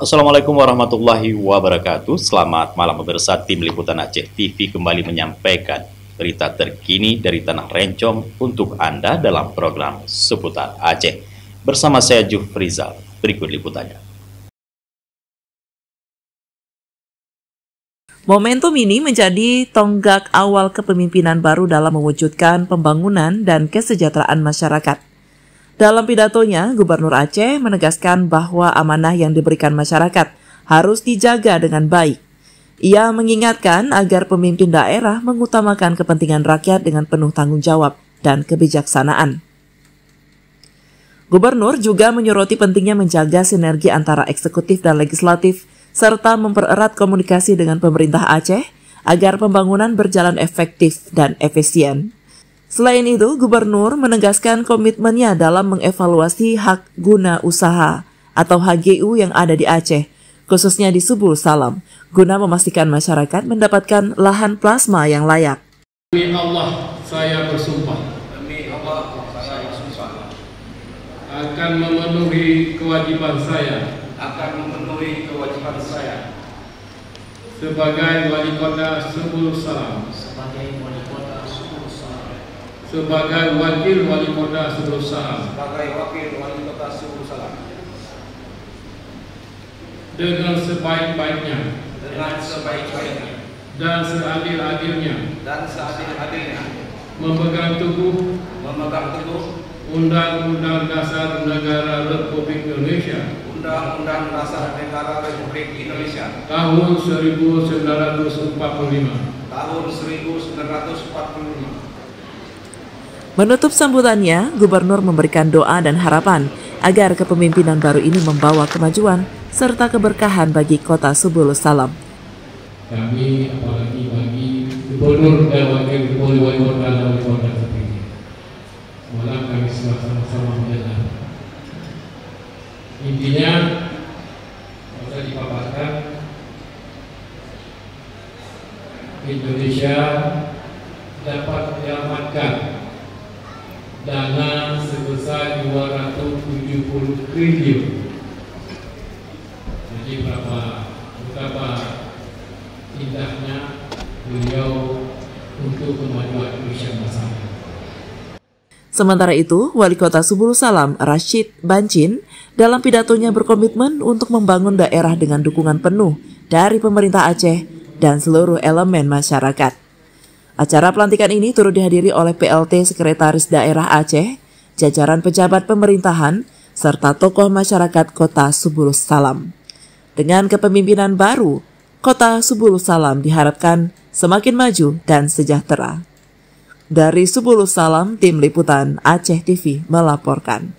Assalamualaikum warahmatullahi wabarakatuh. Selamat malam pemirsa. Tim Liputan Aceh TV kembali menyampaikan berita terkini dari Tanah Rencong untuk Anda dalam program Seputar Aceh. Bersama saya Jufrizal. Berikut liputannya. Momentum ini menjadi tonggak awal kepemimpinan baru dalam mewujudkan pembangunan dan kesejahteraan masyarakat. Dalam pidatonya, Gubernur Aceh menegaskan bahwa amanah yang diberikan masyarakat harus dijaga dengan baik. Ia mengingatkan agar pemimpin daerah mengutamakan kepentingan rakyat dengan penuh tanggung jawab dan kebijaksanaan. Gubernur juga menyoroti pentingnya menjaga sinergi antara eksekutif dan legislatif, serta mempererat komunikasi dengan pemerintah Aceh agar pembangunan berjalan efektif dan efisien. Selain itu, Gubernur menegaskan komitmennya dalam mengevaluasi hak guna usaha atau HGU yang ada di Aceh, khususnya di Subul Salam, guna memastikan masyarakat mendapatkan lahan plasma yang layak. Demi Allah, saya bersumpah. Demi Allah, saya bersumpah. Akan memenuhi kewajiban saya. Sebagai wali kota Subul Salam. Sebagai wakil wali kota Subul Salam. Dengan sebaik-baiknya. Dan seadil-adilnya. Memegang teguh. Undang-Undang Dasar Negara Republik Indonesia. Undang-Undang Dasar Negara Republik Indonesia. Tahun 1945. Tahun 1945. Menutup sambutannya, Gubernur memberikan doa dan harapan agar kepemimpinan baru ini membawa kemajuan serta keberkahan bagi kota Subul Salam. Kami apalagi bagi Gubernur dan Wakil Wali Kota dan Wali Kota seperti malam kami sama-sama mendengar. Intinya bisa dipaparkan Indonesia dapat menyelamatkan dana sebesar 270 triliun. Jadi betapa indahnya beliau untuk kemajuan Indonesia bersama. Sementara itu, Wali Kota Subul Salam, Rashid Bancin, dalam pidatonya berkomitmen untuk membangun daerah dengan dukungan penuh dari pemerintah Aceh dan seluruh elemen masyarakat. Acara pelantikan ini turut dihadiri oleh PLT Sekretaris Daerah Aceh, jajaran pejabat pemerintahan, serta tokoh masyarakat Kota Subul Salam. Dengan kepemimpinan baru, Kota Subul Salam diharapkan semakin maju dan sejahtera. Dari Subul Salam, Tim Liputan Aceh TV melaporkan.